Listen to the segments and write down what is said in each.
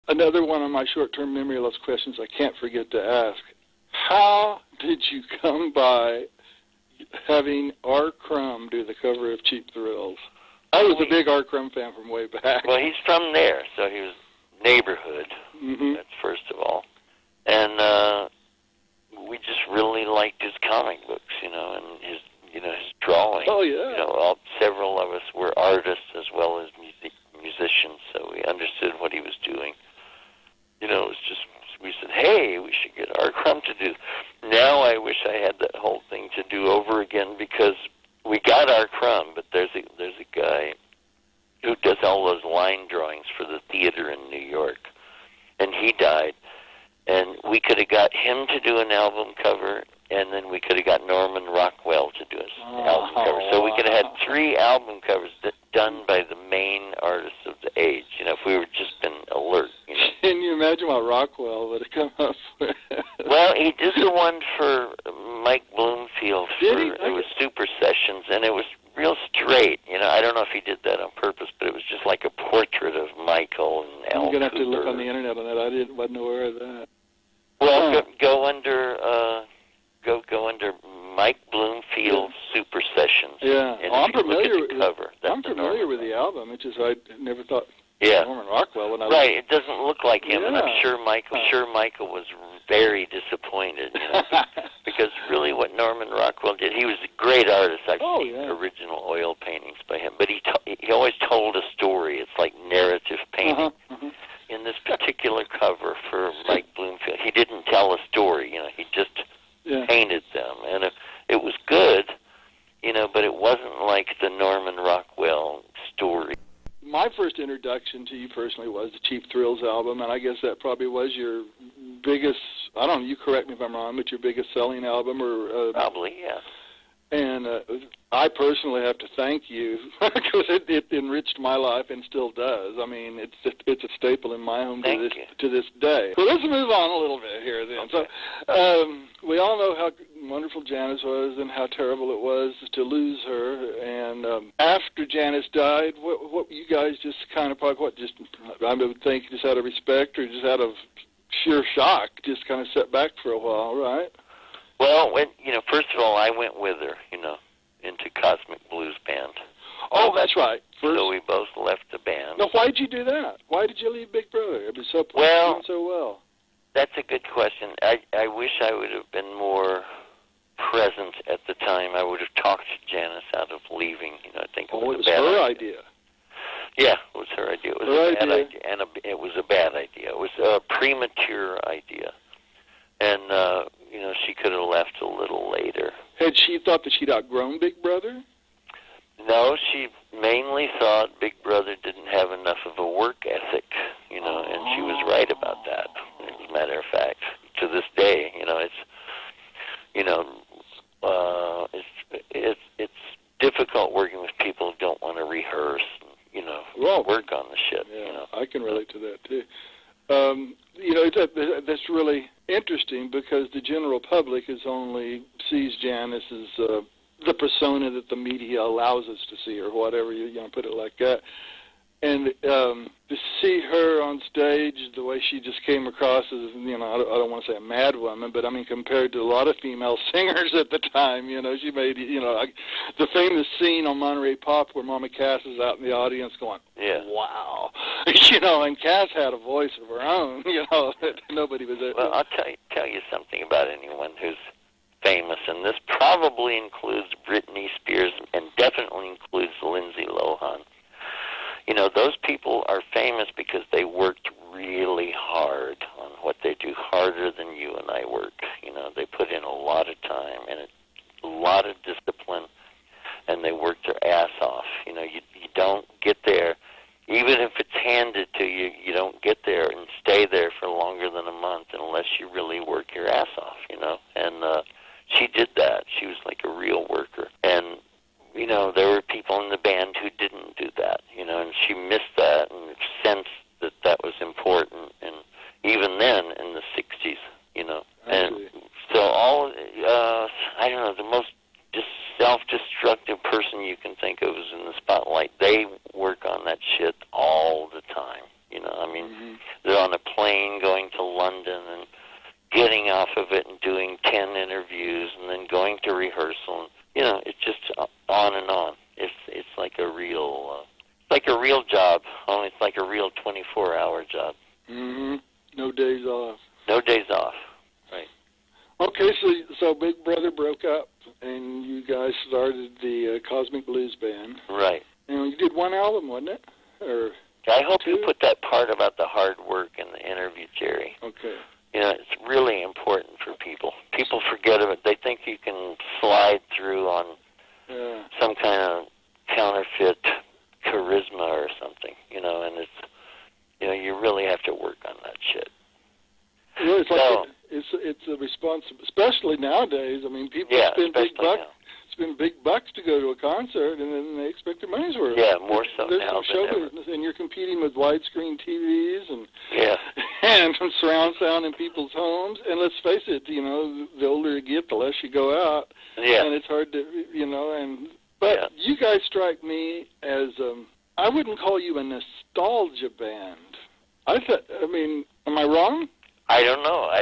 Another one of my short-term memory loss questions I can't forget to ask. How did you come by having R. Crumb do the cover of Cheap Thrills? I was a big R. Crumb fan from way back. Well, he's from there, so he was neighborhood, that's first of all. And we just really liked his comic books, and his drawing. Oh, yeah. Several of us were artists as well as musicians, so we understood what he was doing. It was just, we said, hey, we should get R. Crumb to do. Now I wish I had that whole thing to do over again, because we got R. Crumb, but there's a guy who does all those line drawings for the theater in New York, and he died. And we could have got him to do an album cover, and then we could have got Norman Rockwell to do an album cover. So we could have had 3 album covers done by the main artists of the age, if we were just been alert. Can you imagine what Rockwell would have come up with? Well, he did the one for Mike Bloomfield. Did he? It was Super Sessions, and it was real straight. I don't know if he did that on purpose, but it was just like a portrait of Michael and Al I'm going to have to Cooper. look on the internet on that. I wasn't aware of that. Well, go under Mike Bloomfield Super Sessions. Yeah, I'm familiar with the cover. I'm familiar with the album. It's just I never thought Norman Rockwell when I right. It doesn't look like him, and I'm sure Michael was very disappointed, because really what Norman Rockwell did, he was a great artist. I've seen original oil paintings by him, but he always told a story. It's like narrative painting. In this particular cover for Mike Bloomfield, he didn't tell a story. He just painted them, and it was good, but it wasn't like the Norman Rockwell story. My first introduction to you personally was the Cheap Thrills album, and I guess that probably was your biggest, I don't know, you correct me if I'm wrong, but your biggest selling album? Probably, yeah. And I personally have to thank you, because it enriched my life and still does. I mean, it's a staple in my home to this day. So let's move on a little bit here then. Okay. So we all know how wonderful Janis was and how terrible it was to lose her. And after Janis died, what you guys just kind of I would think just out of respect or just out of sheer shock, just kind of sat back for a while, right? Well, first of all, I went with her, into Cosmic Blues Band. Oh, that's right. So we both left the band. Now, why did you do that? Why did you leave Big Brother? It was so well. That's a good question. I wish I would have been more present at the time. I would have talked Janis out of leaving. I think it was a bad her idea. Yeah, it was her idea. It was a bad idea, and it was a bad idea. It was a premature idea. And, she could have left a little later. Had she thought that she'd outgrown Big Brother? No, she mainly thought Big Brother didn't have enough of a work ethic, and she was right about that, as a matter of fact. To this day, it's difficult working with people who don't want to rehearse, work on the shit, I can relate to that, too. That's really interesting because the general public only sees Janis as the persona that the media allows us to see, or whatever you put it like that. And to see her on stage, the way she just came across as, I don't want to say a mad woman, but I mean compared to a lot of female singers at the time, she made, the famous scene on Monterey Pop where Mama Cass is out in the audience going, wow, and Cass had a voice of her own, that nobody was there. Well, I'll tell you something about anyone who's famous, and this probably includes Britney Spears and definitely includes Lindsay Lohan. Those people are famous because they worked really hard on what they do, harder than you and I work. They put in a lot of time and a lot of discipline, and they work their ass off. You don't get there, even if it's handed to you, you don't get there and stay there for longer than a month unless you really work your ass off, And she did that. She was like a real worker. And there were people in the band who didn't do that, and she missed that and sensed that that was important, and even then in the 60s, And so I don't know, the most self-destructive person you can think of is in the spotlight. They work on that shit all the time, They're on a a plane going to London and getting off of it and doing 10 interviews and then going to rehearsal. And, you know, it's just on and on. It's like a real job. Only it's like a real 24-hour job. Mm-hmm. No days off. No days off. Right. Okay, so Big Brother broke up, and you guys started the Cosmic Blues Band. Right. And you did one album, wasn't it? Or I hope two? you put that part about the hard work in the interview, Jerry. Okay. You know, it's really important for people. People forget of it. They think you can slide through on some kind of counterfeit charisma or something, you know, and it's, you know, you really have to work on that shit. Well, it's a responsibility, especially nowadays. I mean, people spend big bucks to go to a concert, and then they expect their money's worth. Yeah, more so There's now some show than ever. business, and you're competing with widescreen TVs and and surround sound in people's homes. And let's face it, you know, the older you get, the less you go out. Yeah. And it's hard to, you know, but you guys strike me as I wouldn't call you a nostalgia band. I mean, am I wrong? I don't know. I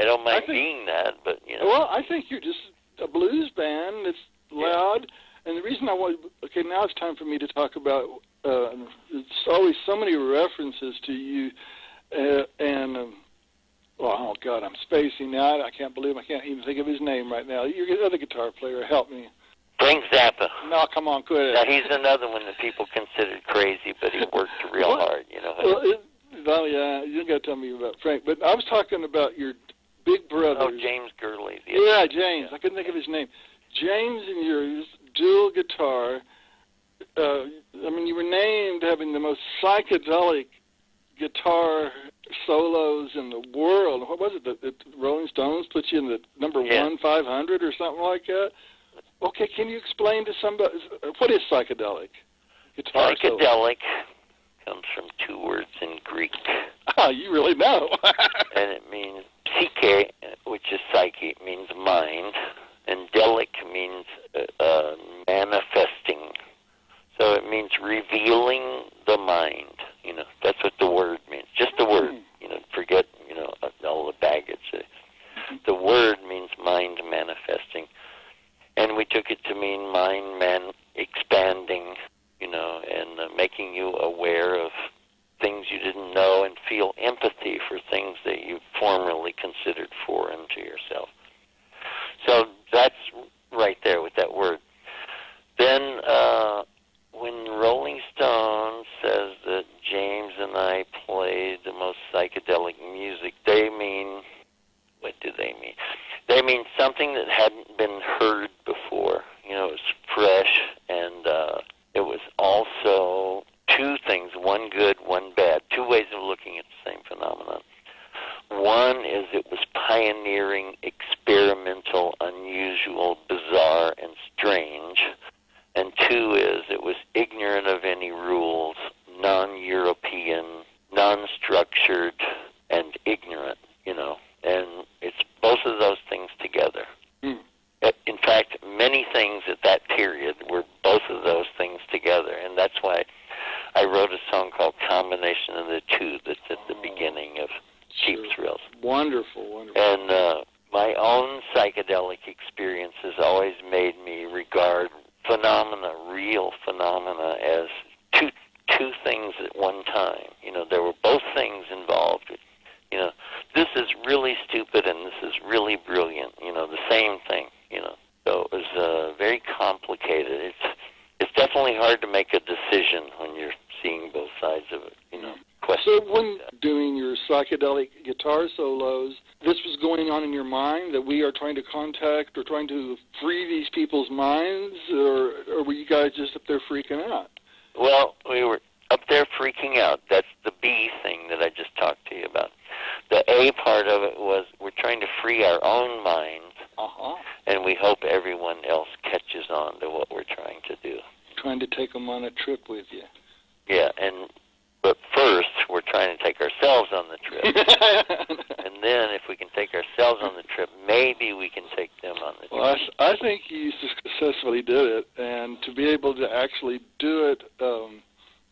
don't mind being that, but you know. Well, I think you're just a blues band that's loud, and the reason now it's time for me to talk about. It's always so many references to you, oh God, I'm spacing now. I can't believe I can't even think of his name right now. You're the other guitar player. Help me. Frank Zappa. No, come on, quit it. Now he's another one that people considered crazy, but he worked real hard. You know. Well, yeah, you got to tell me about Frank. But I was talking about your big brother. Oh, James Gurley. Yeah, James. I couldn't think of his name. James and your dual guitar. I mean, you were named having the most psychedelic guitar solos in the world. What was it? The Rolling Stones put you in the number 500 or something like that? Okay, can you explain to somebody, what is psychedelic guitar Psychedelic comes from two words in Greek. Oh, you really know. And it means psyche, which is psyche, means mind, and delic means manifesting. So it means revealing the mind. You know, that's what the word means. Just the word. You know, forget, you know, all the baggage. The word means mind manifesting. And we took it to mean mind expanding, you know, and making you aware of things you didn't know and feel empathy for things that you formerly considered foreign to yourself. So that's right there with that word. Then when Rolling Stone says that James and I played the most psychedelic music, they mean, what do they mean? They mean something that hadn't been heard before. You know, it was fresh, and it was also two things, one good, one bad, two ways of looking at the same phenomenon. One is it was pioneering, experimental, unusual, bizarre, and strange. And two is it was ignorant of any rules, non-European, non-structured, and ignorant, you know. And it's both of those things together. In fact, many things at that period were both of those things together. And that's why I wrote a song called Combination of the Two that's at the beginning of Cheap Thrills. Wonderful, wonderful. And my own psychedelic experience has always made me regard phenomena, real phenomena, as two things at one time. You know, there were both things involved. You know, this is really stupid and this is really brilliant. You know, the same thing. You know, so it was very complicated. It's definitely hard to make a decision when you're seeing both sides of it. You know. So when doing your psychedelic guitar solos, this was going on in your mind, that we are trying to contact or trying to free these people's minds, or were you guys just up there freaking out? Well, we were up there freaking out. That's the B thing that I just talked to you about. The A part of it was we're trying to free our own minds, and we hope everyone else catches on to what we're trying to do. Trying to take them on a trip with you. Yeah, but first, we're trying to take ourselves on the trip. And then, if we can take ourselves on the trip, maybe we can take them on the trip. Well, I think you successfully did it, and to be able to actually do it,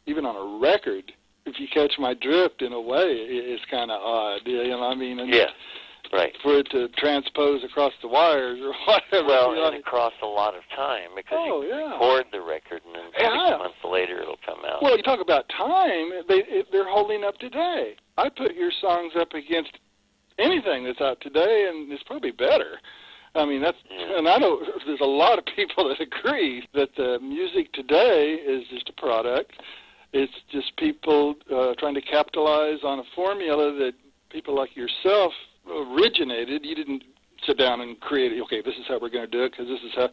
even on a record, if you catch my drift in a way is kind of odd. You know what I mean? And yeah, right. For it to transpose across the wires or whatever. Well, you know? and across a lot of time because you record the record and then 6 months later it'll come out. Well, you talk about time, they're holding up today. I put your songs up against anything that's out today, and it's probably better. I mean, and I know there's a lot of people that agree that the music today is just a product. It's just people trying to capitalize on a formula that people like yourself originated. You didn't sit down and create it. Okay, this is how we're going to do it because this is how,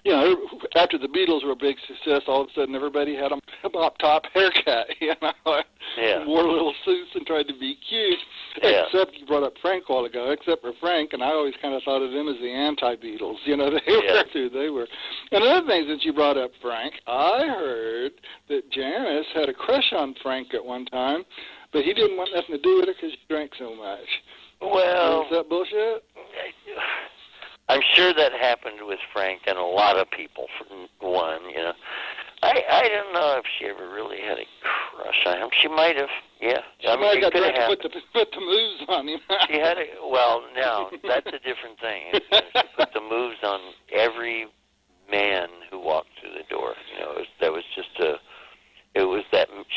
you know, after the Beatles were a big success, all of a sudden everybody had a mop-top haircut, you know, wore little suits and tried to be cute, except you brought up Frank a while ago, except for Frank, and I always kind of thought of them as the anti-Beatles, you know, they were who they were. And another thing, since you brought up Frank, I heard that Janis had a crush on Frank at one time, but he didn't want nothing to do with her because she drank so much. Well, is that bullshit? I'm sure that happened with Frank and a lot of people, for one, you know. I don't know if she ever really had a crush on him. She might have, She might have got to put the moves on him. She had now, that's a different thing. She put the moves on every man who walked through the door. You know, that was just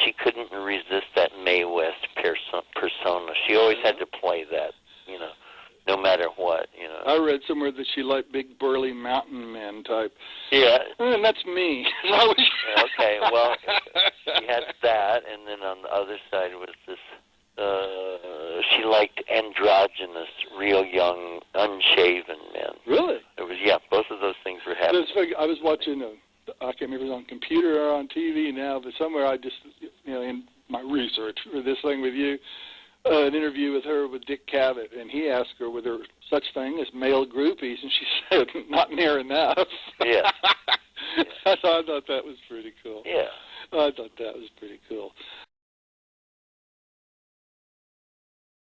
she couldn't resist that Mae West persona. She always had to play that, you know, no matter what, you know. I read somewhere that she liked big, burly mountain men type. Yeah. And that's me. Okay, well, she had that, and then on the other side was this, she liked androgynous, real young, unshaven men. Really? It was, both of those things were happening. I was watching I can't remember if it was on computer or on TV now, but somewhere I just, you know, in my research for this thing with you, an interview with her with Dick Cavett, and he asked her, were there such thing as male groupies, and she said, not near enough. Yeah. I thought that was pretty cool. Yeah. I thought that was pretty cool.